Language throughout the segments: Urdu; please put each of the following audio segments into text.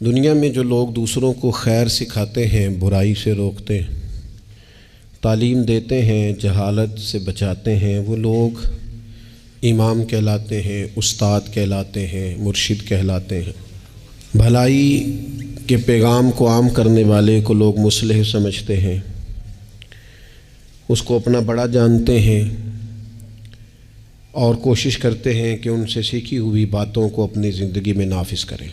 دنیا میں جو لوگ دوسروں کو خیر سکھاتے ہیں، برائی سے روکتے ہیں، تعلیم دیتے ہیں، جہالت سے بچاتے ہیں، وہ لوگ امام کہلاتے ہیں، استاد کہلاتے ہیں، مرشد کہلاتے ہیں۔ بھلائی کے پیغام کو عام کرنے والے کو لوگ مصلح سمجھتے ہیں، اس کو اپنا بڑا جانتے ہیں اور کوشش کرتے ہیں کہ ان سے سیکھی ہوئی باتوں کو اپنی زندگی میں نافذ کریں۔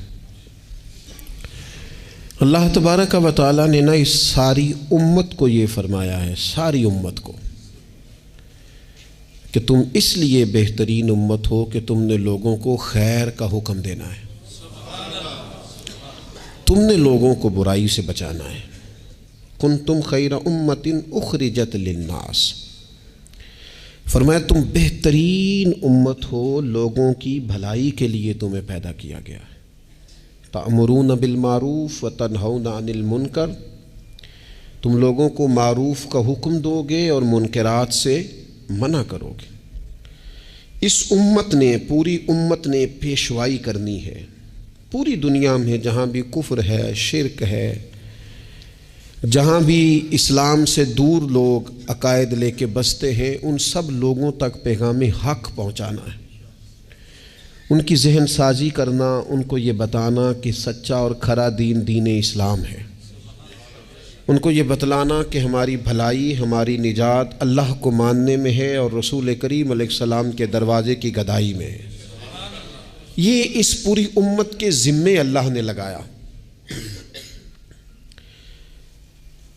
اللہ تبارک و تعالیٰ نے اس ساری امت کو یہ فرمایا ہے، ساری امت کو، کہ تم اس لیے بہترین امت ہو کہ تم نے لوگوں کو خیر کا حکم دینا ہے، تم نے لوگوں کو برائی سے بچانا ہے۔ کنتم خیر امت اخرجت للناس، فرمایا تم بہترین امت ہو، لوگوں کی بھلائی کے لیے تمہیں پیدا کیا گیا ہے۔ تأمرون بالمعروف وتنہون عن المنکر، تم لوگوں کو معروف کا حکم دو گے اور منکرات سے منع کرو گے۔ اس امت نے، پوری امت نے پیشوائی کرنی ہے پوری دنیا میں، جہاں بھی کفر ہے، شرک ہے، جہاں بھی اسلام سے دور لوگ عقائد لے کے بستے ہیں، ان سب لوگوں تک پیغام حق پہنچانا ہے، ان کی ذہن سازی کرنا، ان کو یہ بتانا کہ سچا اور کھرا دین دین اسلام ہے، ان کو یہ بتلانا کہ ہماری بھلائی، ہماری نجات اللہ کو ماننے میں ہے اور رسول کریم علیہ السلام کے دروازے کی گدائی میں ہے۔ یہ اس پوری امت کے ذمے اللہ نے لگایا۔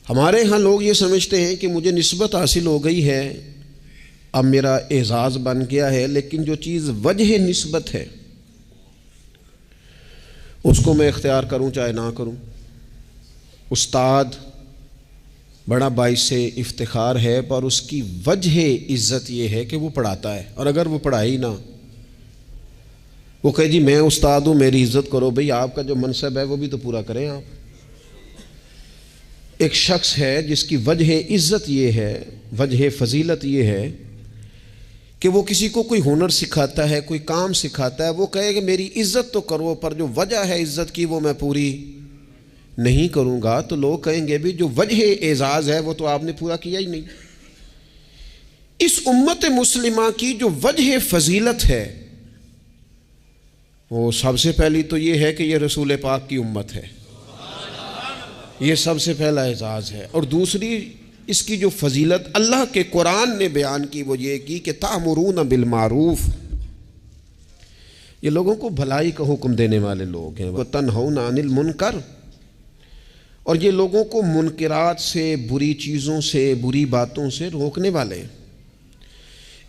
ہمارے ہاں لوگ یہ سمجھتے ہیں کہ مجھے نسبت حاصل ہو گئی ہے، اب میرا اعزاز بن گیا ہے، لیکن جو چیز وجہ نسبت ہے اس کو میں اختیار کروں چاہے نہ کروں۔ استاد بڑا باعث افتخار ہے، پر اس کی وجہ عزت یہ ہے کہ وہ پڑھاتا ہے، اور اگر وہ پڑھائے ہی نہ، وہ کہے جی میں استاد ہوں میری عزت کرو، بھئی آپ کا جو منصب ہے وہ بھی تو پورا کریں آپ۔ ایک شخص ہے جس کی وجہ عزت یہ ہے، وجہ فضیلت یہ ہے کہ وہ کسی کو کوئی ہنر سکھاتا ہے، کوئی کام سکھاتا ہے، وہ کہے کہ میری عزت تو کرو، پر جو وجہ ہے عزت کی وہ میں پوری نہیں کروں گا، تو لوگ کہیں گے بھی جو وجہ اعزاز ہے وہ تو آپ نے پورا کیا ہی نہیں۔ اس امت مسلمہ کی جو وجہ فضیلت ہے وہ سب سے پہلی تو یہ ہے کہ یہ رسول پاک کی امت ہے، یہ سب سے پہلا اعزاز ہے، اور دوسری اس کی جو فضیلت اللہ کے قرآن نے بیان کی وہ یہ کی کہ تأمرون بالمعروف، یہ لوگوں کو بھلائی کا حکم دینے والے لوگ ہیں، وتنہون عن المنکر، اور یہ لوگوں کو منکرات سے، بری چیزوں سے، بری باتوں سے روکنے والے ہیں۔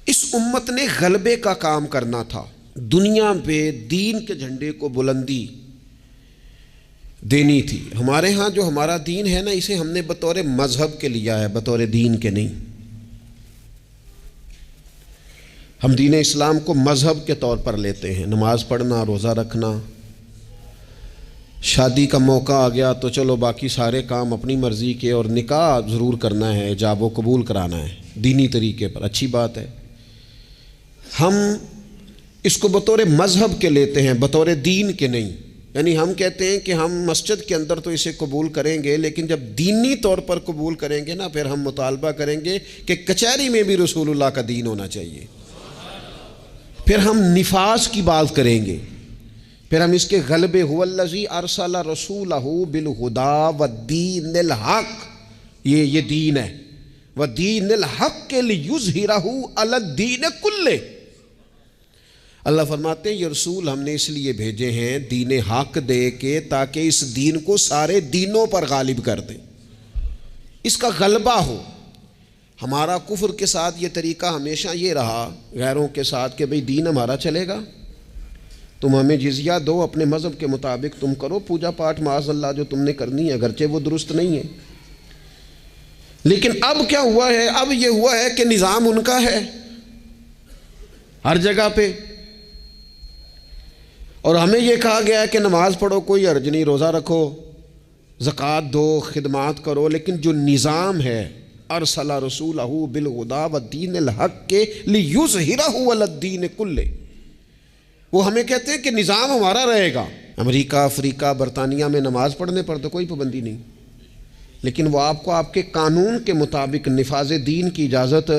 اس امت نے غلبے کا کام کرنا تھا، دنیا پہ دین کے جھنڈے کو بلندی دینی تھی۔ ہمارے ہاں جو ہمارا دین ہے نا، اسے ہم نے بطور مذہب کے لیا ہے، بطور دین کے نہیں۔ ہم دین اسلام کو مذہب کے طور پر لیتے ہیں، نماز پڑھنا، روزہ رکھنا، شادی کا موقع آ گیا تو چلو باقی سارے کام اپنی مرضی کے، اور نکاح ضرور کرنا ہے، ایجاب و قبول کرانا ہے دینی طریقے پر، اچھی بات ہے۔ ہم اس کو بطور مذہب کے لیتے ہیں، بطور دین کے نہیں۔ یعنی ہم کہتے ہیں کہ ہم مسجد کے اندر تو اسے قبول کریں گے، لیکن جب دینی طور پر قبول کریں گے نا، پھر ہم مطالبہ کریں گے کہ کچہری میں بھی رسول اللہ کا دین ہونا چاہیے۔ پھر ہم نفاذ کی بات کریں گے، پھر ہم اس کے غلبے، هو الذی ارسل رسولہ بالہدی والدین الحق، یہ دین ہے، والدین الحق لیظہرہ علی الدین کلہ۔ اللہ فرماتے ہیں یہ رسول ہم نے اس لیے بھیجے ہیں دین حق دے کے، تاکہ اس دین کو سارے دینوں پر غالب کر دیں، اس کا غلبہ ہو۔ ہمارا کفر کے ساتھ یہ طریقہ ہمیشہ یہ رہا، غیروں کے ساتھ، کہ بھئی دین ہمارا چلے گا، تم ہمیں جزیہ دو، اپنے مذہب کے مطابق تم کرو پوجا پاٹ، معاذ اللہ جو تم نے کرنی ہے، اگرچہ وہ درست نہیں ہے۔ لیکن اب کیا ہوا ہے؟ اب یہ ہوا ہے کہ نظام ان کا ہے ہر جگہ پہ، اور ہمیں یہ کہا گیا ہے کہ نماز پڑھو کوئی حرج نہیں، روزہ رکھو، زکوٰۃ دو، خدمات کرو، لیکن جو نظام ہے ارسل رسولہ بالہدی والدین الحق لیظہرہ علی الدین کلہ، وہ ہمیں کہتے ہیں کہ نظام ہمارا رہے گا، امریکہ، افریقہ، برطانیہ میں نماز پڑھنے پر تو کوئی پابندی نہیں، لیکن وہ آپ کو آپ کے قانون کے مطابق نفاذ دین کی اجازت،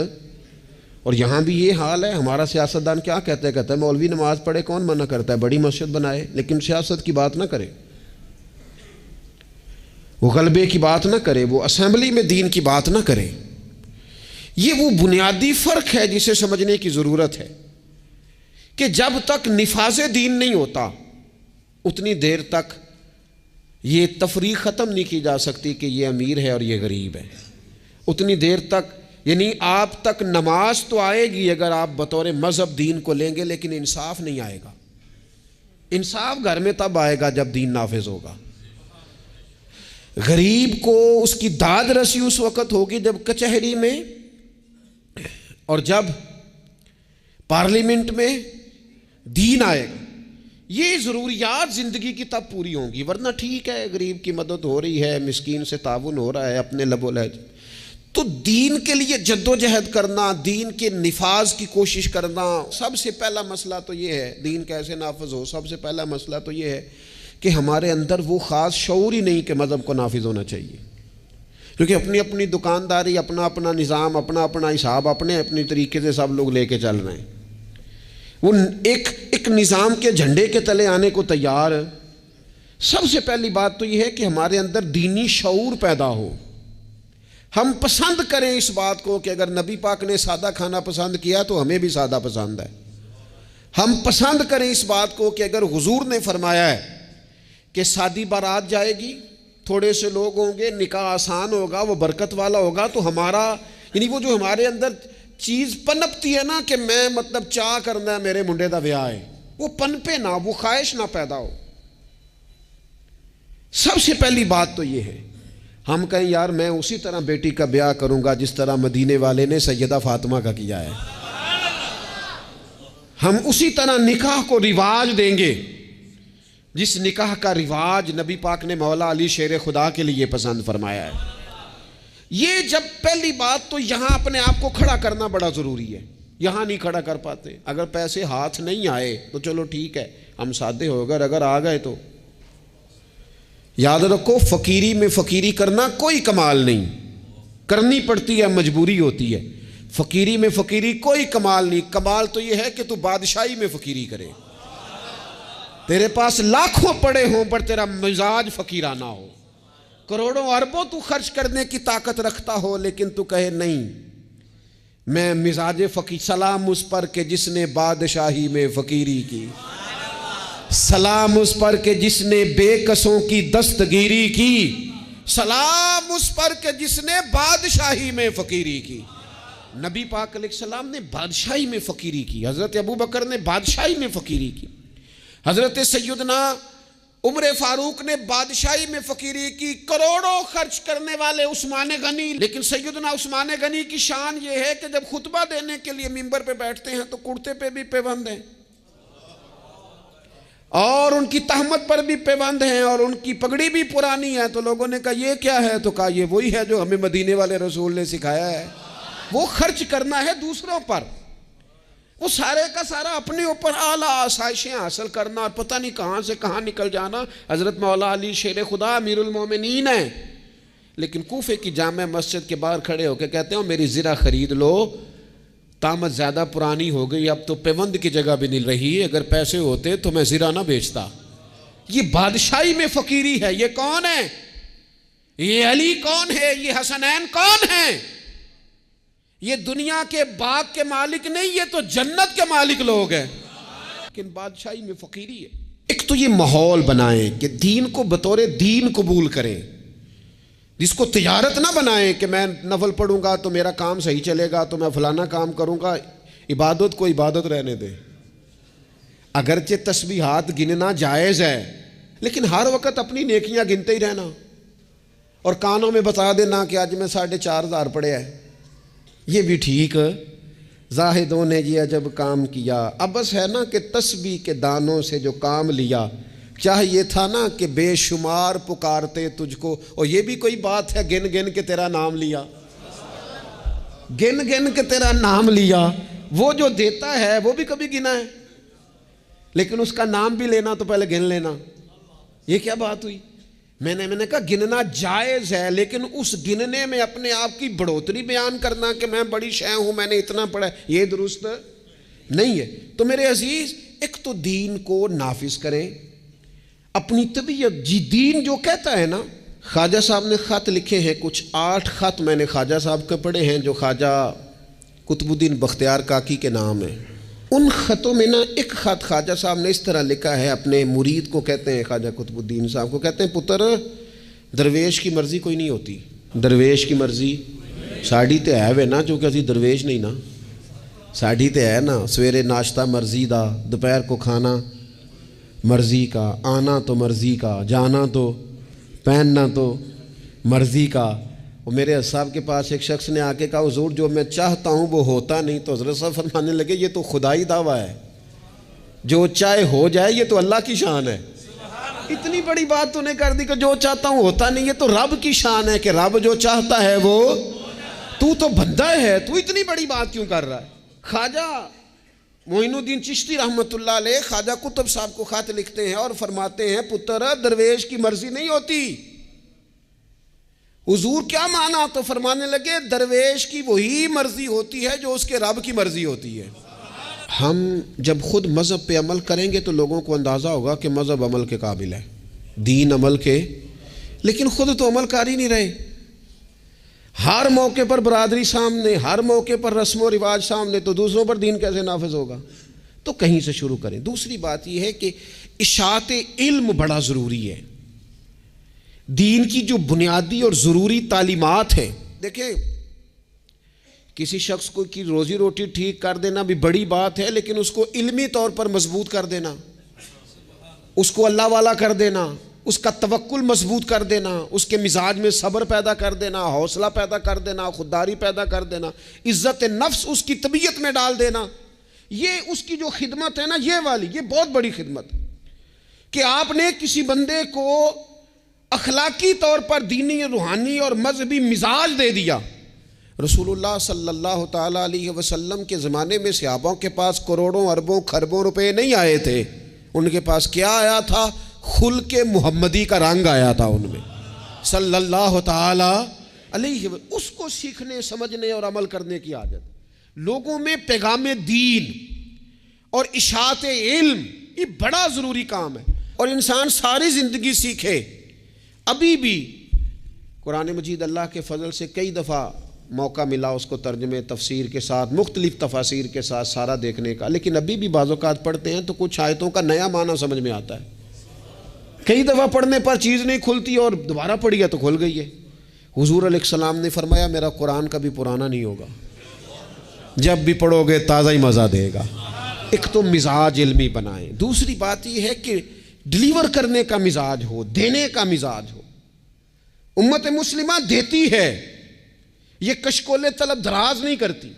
اور یہاں بھی یہ حال ہے۔ ہمارا سیاستدان کیا کہتا ہے مولوی نماز پڑھے، کون منع کرتا ہے؟ بڑی مسجد بنائے، لیکن سیاست کی بات نہ کرے، وہ غلبے کی بات نہ کرے، وہ اسمبلی میں دین کی بات نہ کرے۔ یہ وہ بنیادی فرق ہے جسے سمجھنے کی ضرورت ہے کہ جب تک نفاذ دین نہیں ہوتا اتنی دیر تک یہ تفریق ختم نہیں کی جا سکتی کہ یہ امیر ہے اور یہ غریب ہے۔ اتنی دیر تک یعنی آپ تک نماز تو آئے گی اگر آپ بطور مذہب دین کو لیں گے، لیکن انصاف نہیں آئے گا۔ انصاف گھر میں تب آئے گا جب دین نافذ ہوگا۔ غریب کو اس کی داد رسی اس وقت ہوگی جب کچہری میں اور جب پارلیمنٹ میں دین آئے گا۔ یہ ضروریات زندگی کی تب پوری ہوں گی، ورنہ ٹھیک ہے غریب کی مدد ہو رہی ہے، مسکین سے تعاون ہو رہا ہے اپنے لب و لہجے، تو دین کے لیے جد و جہد کرنا، دین کے نفاذ کی کوشش کرنا، سب سے پہلا مسئلہ تو یہ ہے دین کیسے نافذ ہو۔ سب سے پہلا مسئلہ تو یہ ہے کہ ہمارے اندر وہ خاص شعور ہی نہیں کہ مذہب کو نافذ ہونا چاہیے، کیونکہ اپنی اپنی دکانداری، اپنا اپنا نظام، اپنا اپنا حساب، اپنے اپنی طریقے سے سب لوگ لے کے چل رہے ہیں۔ وہ ایک نظام کے جھنڈے کے تلے آنے کو تیار۔ سب سے پہلی بات تو یہ ہے کہ ہمارے اندر دینی شعور پیدا ہو، ہم پسند کریں اس بات کو کہ اگر نبی پاک نے سادہ کھانا پسند کیا تو ہمیں بھی سادہ پسند ہے۔ ہم پسند کریں اس بات کو کہ اگر حضور نے فرمایا ہے کہ سادی بارات جائے گی، تھوڑے سے لوگ ہوں گے، نکاح آسان ہوگا، وہ برکت والا ہوگا، تو ہمارا یعنی وہ جو ہمارے اندر چیز پنپتی ہے نا کہ میں مطلب چاہ کرنا ہے میرے منڈے دا بیاہ ہے، وہ پنپے نہ، وہ خواہش نہ پیدا ہو۔ سب سے پہلی بات تو یہ ہے ہم کہیں یار میں اسی طرح بیٹی کا بیاہ کروں گا جس طرح مدینے والے نے سیدہ فاطمہ کا کیا ہے، ہم اسی طرح نکاح کو رواج دیں گے جس نکاح کا رواج نبی پاک نے مولا علی شیر خدا کے لیے پسند فرمایا ہے۔ یہ جب پہلی بات تو یہاں اپنے آپ کو کھڑا کرنا بڑا ضروری ہے، یہاں نہیں کھڑا کر پاتے۔ اگر پیسے ہاتھ نہیں آئے تو چلو ٹھیک ہے ہم سادے ہو گئے، اگر آ گئے تو یاد رکھو فقیری میں فقیری کرنا کوئی کمال نہیں، کرنی پڑتی ہے، مجبوری ہوتی ہے۔ فقیری میں فقیری کوئی کمال نہیں، کمال تو یہ ہے کہ تو بادشاہی میں فقیری کرے، تیرے پاس لاکھوں پڑے ہوں پر تیرا مزاج فقیرانہ ہو، کروڑوں اربوں تو خرچ کرنے کی طاقت رکھتا ہو لیکن تو کہے نہیں میں مزاج فقیر۔ سلام اس پر کہ جس نے بادشاہی میں فقیری کی، سلام اس پر کہ جس نے بے کسوں کی دستگیری کی، سلام اس پر کہ جس نے بادشاہی میں فقیری کی۔ نبی پاک علیہ السلام نے بادشاہی میں فقیری کی، حضرت ابو بکر نے بادشاہی میں فقیری کی، حضرت سیدنا عمر فاروق نے بادشاہی میں فقیری کی، کروڑوں خرچ کرنے والے عثمان غنی، لیکن سیدنا عثمان غنی کی شان یہ ہے کہ جب خطبہ دینے کے لیے منبر پہ بیٹھتے ہیں تو کرتے پہ بھی پیوند ہیں اور ان کی تہمت پر بھی پیوند ہیں اور ان کی پگڑی بھی پرانی ہے، تو لوگوں نے کہا یہ کیا ہے؟ تو کہا یہ وہی ہے جو ہمیں مدینے والے رسول نے سکھایا ہے۔ وہ خرچ کرنا ہے دوسروں پر، وہ سارے کا سارا اپنے اوپر اعلیٰ آسائشیں حاصل کرنا اور پتہ نہیں کہاں سے کہاں نکل جانا۔ حضرت مولا علی شیر خدا امیر المومنین ہیں، لیکن کوفے کی جامع مسجد کے باہر کھڑے ہو کے کہتے ہیں میری زرہ خرید لو، تامت زیادہ پرانی ہو گئی، اب تو پیوند کی جگہ بھی نہیں رہی، اگر پیسے ہوتے تو میں زرہ نہ بیچتا۔ یہ بادشاہی میں فقیری ہے۔ یہ کون ہے؟ یہ علی کون ہے؟ یہ حسنین کون ہیں؟ یہ دنیا کے باغ کے مالک نہیں، یہ تو جنت کے مالک لوگ ہیں، لیکن بادشاہی میں فقیری ہے۔ ایک تو یہ ماحول بنائیں کہ دین کو بطور دین قبول کریں، جس کو تجارت نہ بنائیں کہ میں نفل پڑھوں گا تو میرا کام صحیح چلے گا تو میں فلانا کام کروں گا۔ عبادت کو عبادت رہنے دیں، اگرچہ تسبیحات گننا جائز ہے لیکن ہر وقت اپنی نیکیاں گنتے ہی رہنا اور کانوں میں بتا دینا کہ آج میں 4,500 پڑھے ہے، یہ بھی ٹھیک۔ زاہدوں نے یہ عجب کام کیا، اب بس ہے نا کہ تسبیح کے دانوں سے جو کام لیا، چاہیے تھا نا کہ بے شمار پکارتے تجھ کو۔ اور یہ بھی کوئی بات ہے گن گن کے تیرا نام لیا، گن گن کے تیرا نام لیا۔ وہ جو دیتا ہے وہ بھی کبھی گنا ہے، لیکن اس کا نام بھی لینا تو پہلے گن لینا۔ یہ کیا بات ہوئی؟ میں نے کہا گننا جائز ہے، لیکن اس گننے میں اپنے آپ کی بڑھوتری بیان کرنا کہ میں بڑی شے ہوں، میں نے اتنا پڑھا، یہ درست نہیں ہے۔ تو میرے عزیز، ایک تو دین کو نافذ کریں، اپنی طبیعت جی دین جو کہتا ہے نا۔ خواجہ صاحب نے خط لکھے ہیں کچھ 8 خط میں نے خواجہ صاحب کے پڑھے ہیں جو خواجہ قطب الدین بختیار کاکی کے نام ہے۔ ان خطوں میں نا ایک خط خواجہ صاحب نے اس طرح لکھا ہے اپنے مرید کو، کہتے ہیں خواجہ قطب الدین صاحب کو، کہتے ہیں پتر درویش کی مرضی کوئی نہیں ہوتی، درویش کی مرضی ساڑی تے ہے وے نا، چونکہ اسی درویش نہیں نا، ساڑی تے ہے نا، سویرے ناشتہ مرضی دا، دوپہر کو کھانا مرضی کا، آنا تو مرضی کا، جانا تو، پہننا تو مرضی کا۔ اور میرے صاحب کے پاس ایک شخص نے آ کے کہا حضور جو میں چاہتا ہوں وہ ہوتا نہیں، تو حضرت صاحب فرمانے لگے یہ تو خدائی دعویٰ ہے، جو چاہے ہو جائے، یہ تو اللہ کی شان ہے۔ اتنی بڑی بات تو نے کر دی کہ جو چاہتا ہوں ہوتا نہیں، یہ تو رب کی شان ہے کہ رب جو چاہتا ہے وہ، تو بندہ ہے، تو اتنی بڑی بات کیوں کر رہا ہے؟ خواجہ معین الدین چشتی رحمۃ اللہ علیہ خواجہ قطب صاحب کو خط لکھتے ہیں اور فرماتے ہیں پتر درویش کی مرضی نہیں ہوتی۔ حضور کیا مانا؟ تو فرمانے لگے درویش کی وہی مرضی ہوتی ہے جو اس کے رب کی مرضی ہوتی ہے۔ ہم جب خود مذہب پہ عمل کریں گے تو لوگوں کو اندازہ ہوگا کہ مذہب عمل کے قابل ہے، دین عمل کے، لیکن خود تو عمل کر ہی نہیں رہے۔ ہر موقع پر برادری سامنے، ہر موقع پر رسم و رواج سامنے، تو دوسروں پر دین کیسے نافذ ہوگا؟ تو کہیں سے شروع کریں۔ دوسری بات یہ ہے کہ اشاعت علم بڑا ضروری ہے۔ دین کی جو بنیادی اور ضروری تعلیمات ہیں، دیکھیں کسی شخص کو کی روزی روٹی ٹھیک کر دینا بھی بڑی بات ہے، لیکن اس کو علمی طور پر مضبوط کر دینا، اس کو اللہ والا کر دینا، اس کا توکل مضبوط کر دینا، اس کے مزاج میں صبر پیدا کر دینا، حوصلہ پیدا کر دینا، خودداری پیدا کر دینا، عزت نفس اس کی طبیعت میں ڈال دینا، یہ اس کی جو خدمت ہے نا، یہ بہت بڑی خدمت ہے کہ آپ نے کسی بندے کو اخلاقی طور پر دینی، روحانی اور مذہبی مزاج دے دیا۔ رسول اللہ صلی اللہ تعالیٰ علیہ وسلم کے زمانے میں صحابوں کے پاس کروڑوں اربوں خربوں روپے نہیں آئے تھے، ان کے پاس کیا آیا تھا؟ خلق محمدی کا رنگ آیا تھا ان میں، صلی اللہ تعالیٰ علیہ وسلم۔ اس کو سیکھنے، سمجھنے اور عمل کرنے کی عادت۔ لوگوں میں پیغام دین اور اشاعت علم یہ بڑا ضروری کام ہے، اور انسان ساری زندگی سیکھے۔ ابھی بھی قرآن مجید اللہ کے فضل سے کئی دفعہ موقع ملا اس کو ترجمے تفسیر کے ساتھ، مختلف تفاسیر کے ساتھ سارا دیکھنے کا، لیکن ابھی بھی بعض اوقات پڑھتے ہیں تو کچھ آیتوں کا نیا معنی سمجھ میں آتا ہے۔ کئی دفعہ پڑھنے پر چیز نہیں کھلتی اور دوبارہ پڑھی ہے تو کھل گئی ہے۔ حضور علیہ السلام نے فرمایا میرا قرآن کبھی پرانا نہیں ہوگا، جب بھی پڑھو گے تازہ ہی مزہ دے گا۔ ایک تو مزاج علمی بنائیں، دوسری بات یہ ہے کہ ڈیلیور کرنے کا مزاج ہو، دینے کا مزاج ہو۔ امت مسلمہ دیتی ہے، یہ کشکول طلب دراز نہیں کرتی۔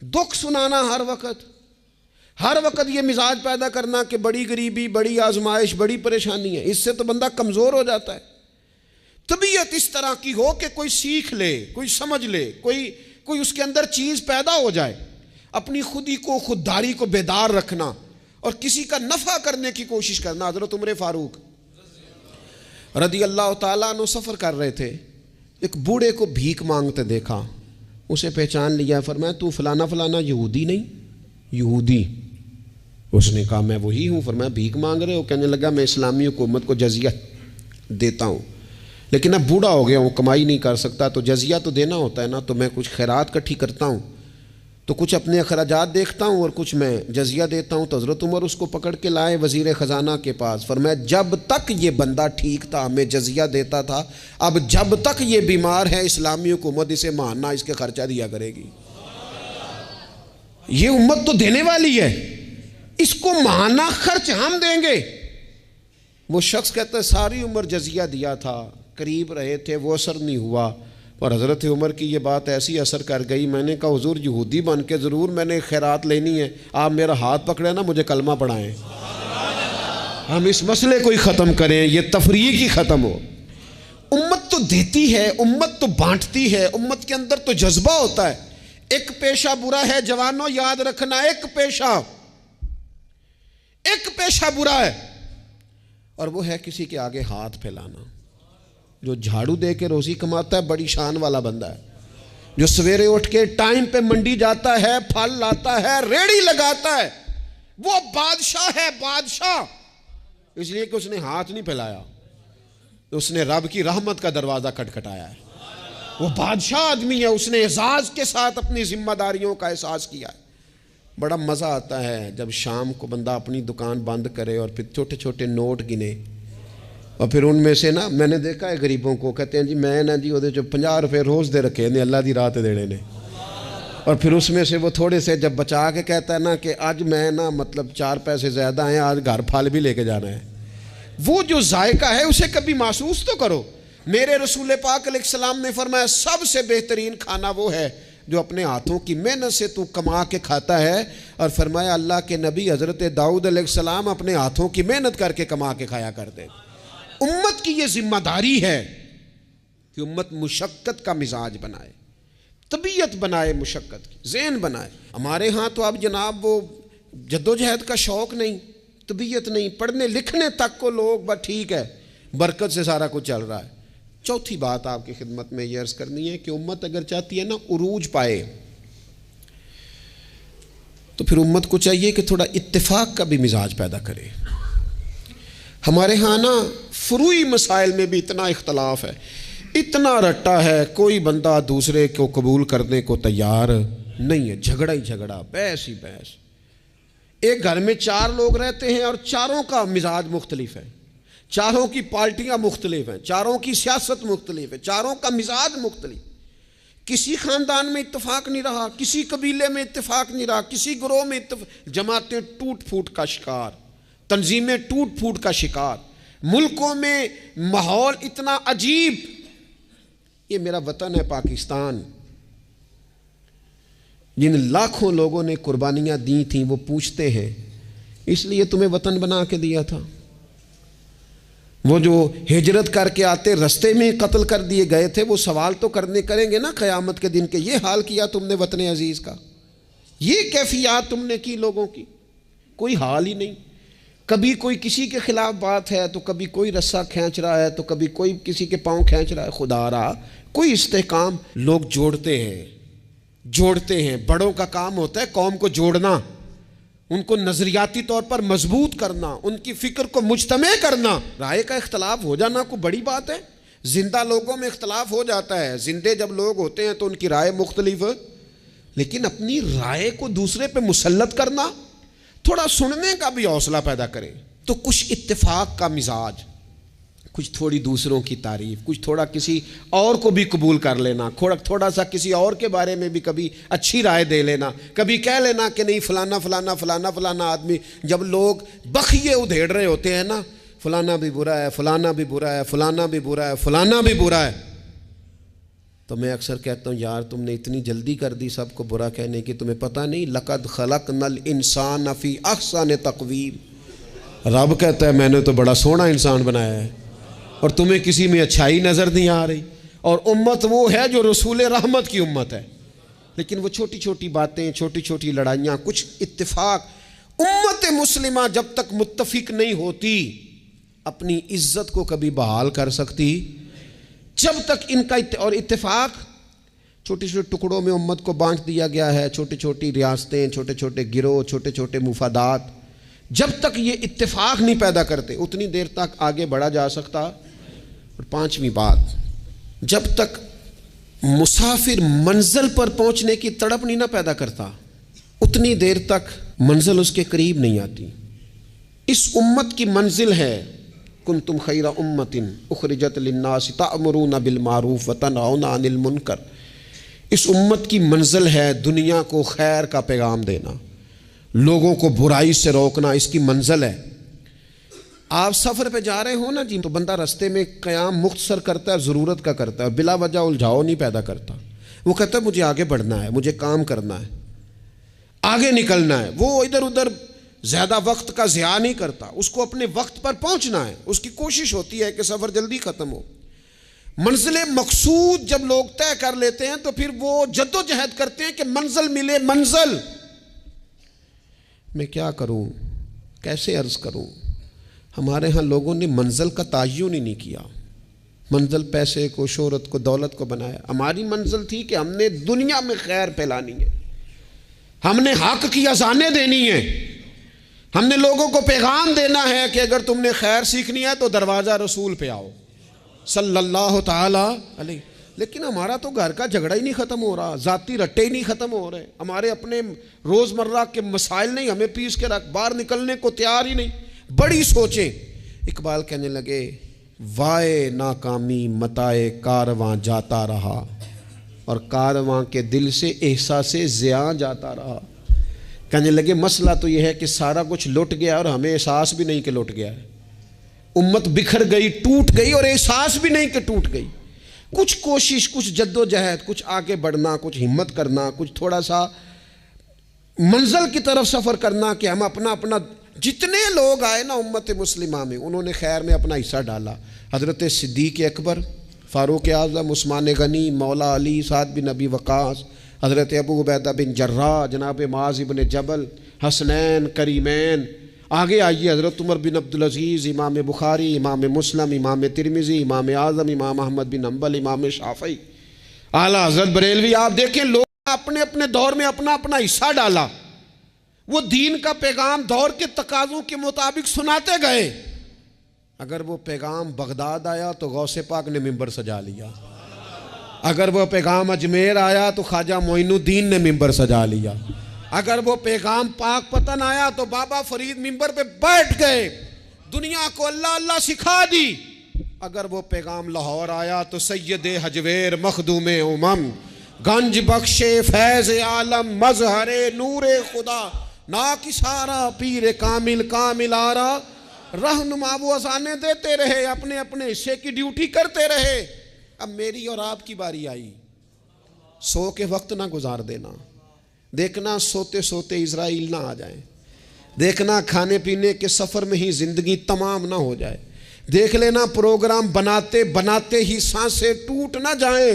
دکھ سنانا ہر وقت یہ مزاج پیدا کرنا کہ بڑی غریبی، بڑی آزمائش، بڑی پریشانی ہے، اس سے تو بندہ کمزور ہو جاتا ہے۔ طبیعت اس طرح کی ہو کہ کوئی سیکھ لے، کوئی سمجھ لے، کوئی اس کے اندر چیز پیدا ہو جائے۔ اپنی خودی کو، خودداری کو بیدار رکھنا اور کسی کا نفع کرنے کی کوشش کرنا۔ حضرت عمر فاروق رضی اللہ تعالیٰ عنہ سفر کر رہے تھے، ایک بوڑھے کو بھیک مانگتے دیکھا، اسے پہچان لیا، فرمایا تو فلانا فلانا یہودی نہیں؟ یہودی۔ اس نے کہا میں وہی ہوں۔ فرمایا بھیک مانگ رہے ہو؟ کہنے لگا میں اسلامی حکومت کو جزیہ دیتا ہوں، لیکن اب بوڑھا ہو گیا ہوں، کمائی نہیں کر سکتا، تو جزیہ تو دینا ہوتا ہے نا، تو میں کچھ خیرات کٹھی کرتا ہوں، تو کچھ اپنے اخراجات دیکھتا ہوں اور کچھ میں جزیہ دیتا ہوں۔ تو حضرت عمر اس کو پکڑ کے لائے وزیر خزانہ کے پاس، فرمایا جب تک یہ بندہ ٹھیک تھا ہمیں جزیہ دیتا تھا، اب جب تک یہ بیمار ہے اسلامی حکومت اسے ماہانہ اس کے خرچہ دیا کرے گی۔ یہ امت تو دینے والی ہے، اس کو ماہانہ خرچ ہم دیں گے۔ وہ شخص کہتا ہے ساری عمر جزیہ دیا تھا، قریب رہے تھے، وہ اثر نہیں ہوا، اور حضرت عمر کی یہ بات ایسی اثر کر گئی، میں نے کہا حضور یہودی بن کے ضرور میں نے خیرات لینی ہے، آپ میرا ہاتھ پکڑے نا، مجھے کلمہ پڑھائیں، ہم اس مسئلے کو ہی ختم کریں، یہ تفریق ہی ختم ہو۔ امت تو دیتی ہے، امت تو بانٹتی ہے، امت کے اندر تو جذبہ ہوتا ہے۔ ایک پیشہ برا ہے جوانوں، یاد رکھنا، ایک پیشہ برا ہے، اور وہ ہے کسی کے آگے ہاتھ پھیلانا۔ جو جھاڑو دے کے روزی کماتا ہے بڑی شان والا بندہ ہے، جو سویرے اٹھ کے ٹائم پہ منڈی جاتا ہے، پھل لاتا ہے، ریڑھی لگاتا ہے، وہ بادشاہ ہے، بادشاہ، اس لیے کہ اس نے ہاتھ نہیں پھیلایا، اس نے رب کی رحمت کا دروازہ کھٹکھٹایا ہے۔ وہ بادشاہ آدمی ہے، اس نے اعزاز کے ساتھ اپنی ذمہ داریوں کا احساس کیا ہے۔ بڑا مزہ آتا ہے جب شام کو بندہ اپنی دکان بند کرے اور پھر چھوٹے چھوٹے نوٹ گنے، اور پھر ان میں سے نا، میں نے دیکھا ہے غریبوں کو، کہتے ہیں جی میں نا جی وہ 50 روپے روز دے رکھے نے اللہ دی راہ تے دینے نے، اور پھر اس میں سے وہ تھوڑے سے جب بچا کے کہتا ہے نا کہ آج میں نا مطلب 4 پیسے زیادہ ہیں، آج گھر پھل بھی لے کے جانا ہے۔ وہ جو ذائقہ ہے اسے کبھی محسوس تو کرو۔ میرے رسول پاک علیہ السلام نے فرمایا سب سے بہترین کھانا وہ ہے جو اپنے ہاتھوں کی محنت سے تو کما کے کھاتا ہے، اور فرمایا اللہ کے نبی حضرت داؤد علیہ السلام اپنے ہاتھوں کی محنت کر کے کما کے کھایا کرتے۔ امت کی یہ ذمہ داری ہے کہ امت مشقت کا مزاج بنائے، طبیعت بنائے، مشقت کی ذہن بنائے۔ ہمارے ہاں تو اب جناب وہ جدوجہد کا شوق نہیں، طبیعت نہیں، پڑھنے لکھنے تک کو لوگ بس ٹھیک ہے، برکت سے سارا کچھ چل رہا ہے۔ چوتھی بات آپ کی خدمت میں یہ عرض کرنی ہے کہ امت اگر چاہتی ہے نا عروج پائے، تو پھر امت کو چاہیے کہ تھوڑا اتفاق کا بھی مزاج پیدا کرے۔ ہمارے ہاں نا فروعی مسائل میں بھی اتنا اختلاف ہے، اتنا رٹا ہے، کوئی بندہ دوسرے کو قبول کرنے کو تیار نہیں ہے، جھگڑا ہی جھگڑا، بحث ہی بحث۔ ایک گھر میں 4 لوگ رہتے ہیں اور چاروں کا مزاج مختلف ہے، چاروں کی پارٹیاں مختلف ہیں، چاروں کی سیاست مختلف ہے، چاروں کا مزاج مختلف۔ کسی خاندان میں اتفاق نہیں رہا، کسی قبیلے میں اتفاق نہیں رہا، کسی گروہ میں جماعتیں ٹوٹ پھوٹ کا شکار، تنظیمیں ٹوٹ پھوٹ کا شکار، ملکوں میں ماحول اتنا عجیب۔ یہ میرا وطن ہے پاکستان، جن لاکھوں لوگوں نے قربانیاں دی تھیں وہ پوچھتے ہیں اس لیے تمہیں وطن بنا کے دیا تھا؟ وہ جو ہجرت کر کے آتے رستے میں قتل کر دیے گئے تھے، وہ سوال تو کریں گے نا قیامت کے دن کہ یہ حال کیا تم نے وطن عزیز کا، یہ کیفیات تم نے کی لوگوں کی؟ کوئی حال ہی نہیں۔ کبھی کوئی کسی کے خلاف بات ہے تو کبھی کوئی رسہ کھینچ رہا ہے تو کبھی کوئی کسی کے پاؤں کھینچ رہا ہے۔ خدا را کوئی استحکام لوگ جوڑتے ہیں، بڑوں کا کام ہوتا ہے قوم کو جوڑنا، ان کو نظریاتی طور پر مضبوط کرنا، ان کی فکر کو مجتمع کرنا۔ رائے کا اختلاف ہو جانا کوئی بڑی بات ہے؟ زندہ لوگوں میں اختلاف ہو جاتا ہے، زندے جب لوگ ہوتے ہیں تو ان کی رائے مختلف ہے، لیکن اپنی رائے کو دوسرے پہ مسلط کرنا، تھوڑا سننے کا بھی حوصلہ پیدا کرے تو کچھ اتفاق کا مزاج، کچھ تھوڑی دوسروں کی تعریف، کچھ تھوڑا کسی اور کو بھی قبول کر لینا، تھوڑا سا کسی اور کے بارے میں بھی کبھی اچھی رائے دے لینا، کبھی کہہ لینا کہ نہیں فلانا آدمی۔ جب لوگ بخیے ادھیڑ رہے ہوتے ہیں نا، فلانا بھی برا ہے، فلانا بھی برا ہے، فلانا بھی برا ہے، فلانا بھی برا ہے، تو میں اکثر کہتا ہوں یار تم نے اتنی جلدی کر دی سب کو برا کہنے کی، تمہیں پتہ نہیں لقد خلقنا الانسان فی احسن تقویم۔ رب کہتا ہے میں نے تو بڑا سونا انسان بنایا ہے اور تمہیں کسی میں اچھائی نظر نہیں آ رہی۔ اور امت وہ ہے جو رسول رحمت کی امت ہے، لیکن وہ چھوٹی چھوٹی باتیں، چھوٹی چھوٹی لڑائیاں، کچھ اتفاق۔ امت مسلمہ جب تک متفق نہیں ہوتی اپنی عزت کو کبھی بحال کر سکتی، جب تک ان کا اور اتفاق چھوٹے چھوٹے ٹکڑوں میں امت کو بانٹ دیا گیا ہے، چھوٹی چھوٹی ریاستیں، چھوٹے چھوٹے گروہ، چھوٹے چھوٹے مفادات، جب تک یہ اتفاق نہیں پیدا کرتے اتنی دیر تک آگے بڑھا جا سکتا۔ اور 5ویں بات، جب تک مسافر منزل پر پہنچنے کی تڑپ نہیں نہ پیدا کرتا اتنی دیر تک منزل اس کے قریب نہیں آتی۔ اس امت کی منزل ہے کنتم خیر امت اخرجت للناس تأمرون بالمعروف وتنہون عن المنکر۔ اس امت کی منزل ہے دنیا کو خیر کا پیغام دینا، لوگوں کو برائی سے روکنا، اس کی منزل ہے۔ آپ سفر پہ جا رہے ہو نا جی، تو بندہ رستے میں قیام مختصر کرتا ہے، ضرورت کا کرتا ہے، بلا وجہ الجھاؤ نہیں پیدا کرتا۔ وہ کہتا ہے مجھے آگے بڑھنا ہے، مجھے کام کرنا ہے، آگے نکلنا ہے۔ وہ ادھر ادھر زیادہ وقت کا ضیاع نہیں کرتا، اس کو اپنے وقت پر پہنچنا ہے، اس کی کوشش ہوتی ہے کہ سفر جلدی ختم ہو۔ منزل مقصود جب لوگ طے کر لیتے ہیں تو پھر وہ جدوجہد کرتے ہیں کہ منزل ملے، منزل۔ میں کیا کروں، کیسے عرض کروں؟ ہمارے ہاں لوگوں نے منزل کا تعین ہی نہیں کیا، منزل پیسے کو، شہرت کو، دولت کو بنایا۔ ہماری منزل تھی کہ ہم نے دنیا میں خیر پھیلانی ہے، ہم نے حق کی اذانیں دینی ہیں، ہم نے لوگوں کو پیغام دینا ہے کہ اگر تم نے خیر سیکھنی ہے تو دروازہ رسول پہ آؤ صلی اللہ تعالی علیہ۔ لیکن ہمارا تو گھر کا جھگڑا ہی نہیں ختم ہو رہا، ذاتی رٹے ہی نہیں ختم ہو رہے، ہمارے اپنے روزمرہ کے مسائل نہیں ہمیں پیس کے رکھ، باہر نکلنے کو تیار ہی نہیں، بڑی سوچیں۔ اقبال کہنے لگے وائے ناکامی متائے کارواں جاتا رہا، اور کارواں کے دل سے احساس زیاں جاتا رہا۔ کہنے لگے مسئلہ تو یہ ہے کہ سارا کچھ لٹ گیا اور ہمیں احساس بھی نہیں کہ لٹ گیا ہے، امت بکھر گئی، ٹوٹ گئی، اور احساس بھی نہیں کہ ٹوٹ گئی۔ کچھ کوشش، کچھ جد و جہد، کچھ آگے بڑھنا، کچھ ہمت کرنا، کچھ تھوڑا سا منزل کی طرف سفر کرنا کہ ہم اپنا جتنے لوگ آئے نا امت مسلمہ میں انہوں نے خیر میں اپنا حصہ ڈالا۔ حضرت صدیق اکبر، فاروق اعظم، عثمان غنی، مولا علی، سعد بن ابی وقاص، حضرت ابو عبیدہ بن جراح، جناب معاذ بن جبل، حسنین، کریمین، آگے آئیے حضرت عمر بن عبدالعزیز، امام بخاری، امام مسلم، امام ترمذی، امام اعظم، امام احمد بن حنبل، امام شافعی، اعلیٰ حضرت بریلوی۔ آپ دیکھیں لوگ اپنے اپنے دور میں اپنا حصہ ڈالا، وہ دین کا پیغام دور کے تقاضوں کے مطابق سناتے گئے۔ اگر وہ پیغام بغداد آیا تو غوث پاک نے ممبر سجا لیا، اگر وہ پیغام اجمیر آیا تو خواجہ معین الدین نے ممبر سجا لیا، اگر وہ پیغام پاک پتن آیا تو بابا فرید ممبر پہ بیٹھ گئے، دنیا کو اللہ اللہ سکھا دی۔ اگر وہ پیغام لاہور آیا تو سید حجویر مخدوم امم، گنج بخش فیض عالم، مظہر نور خدا، ناکسارا پیر کامل کامل آرا، رہنما وہ اذانیں دیتے رہے، اپنے اپنے حصے کی ڈیوٹی کرتے رہے۔ اب میری اور آپ کی باری آئی، سو کے وقت نہ گزار دینا، دیکھنا سوتے سوتے اسرائیل نہ آ جائیں، دیکھنا کھانے پینے کے سفر میں ہی زندگی تمام نہ ہو جائے، دیکھ لینا پروگرام بناتے بناتے ہی سانسیں ٹوٹ نہ جائیں۔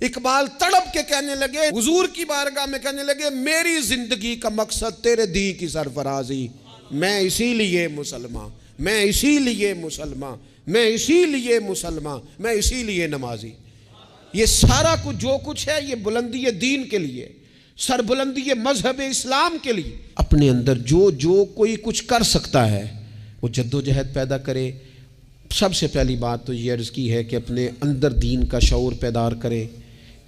اقبال تڑپ کے کہنے لگے، حضور کی بارگاہ میں کہنے لگے میری زندگی کا مقصد تیرے دین کی سرفرازی، میں اسی لیے مسلمان، میں اسی لیے مسلمان، میں اسی لیے مسلمان، میں اسی لیے نمازی۔ یہ سارا کچھ جو کچھ ہے یہ بلندی دین کے لیے، سربلندی مذہب اسلام کے لیے۔ اپنے اندر جو کوئی کچھ کر سکتا ہے وہ جد و جہد پیدا کرے۔ سب سے پہلی بات تو یہ عرض کی ہے کہ اپنے اندر دین کا شعور بیدار کرے،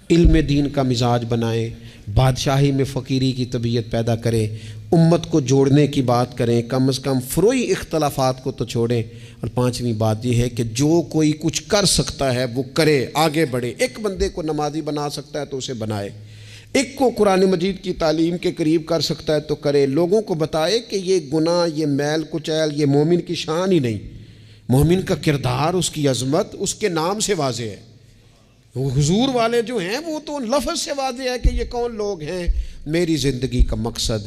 علم دین کا مزاج بنائیں، بادشاہی میں فقیری کی طبیعت پیدا کریں، امت کو جوڑنے کی بات کریں، کم از کم فروعی اختلافات کو تو چھوڑیں۔ اور پانچویں بات یہ ہے کہ جو کوئی کچھ کر سکتا ہے وہ کرے، آگے بڑھے۔ ایک بندے کو نمازی بنا سکتا ہے تو اسے بنائے، ایک کو قرآن مجید کی تعلیم کے قریب کر سکتا ہے تو کرے، لوگوں کو بتائے کہ یہ گناہ، یہ میل کچیل، یہ مومن کی شان ہی نہیں، مومن کا کردار، اس کی عظمت اس کے نام سے واضح ہے۔ حضور والے جو ہیں وہ تو لفظ سے واضح ہے کہ یہ کون لوگ ہیں۔ میری زندگی کا مقصد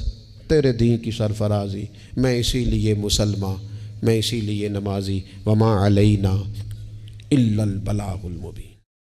تیرے دین کی سرفرازی، میں اسی لیے مسلمان، میں اسی لیے نمازی، وما علینا الا البلاغ المبین۔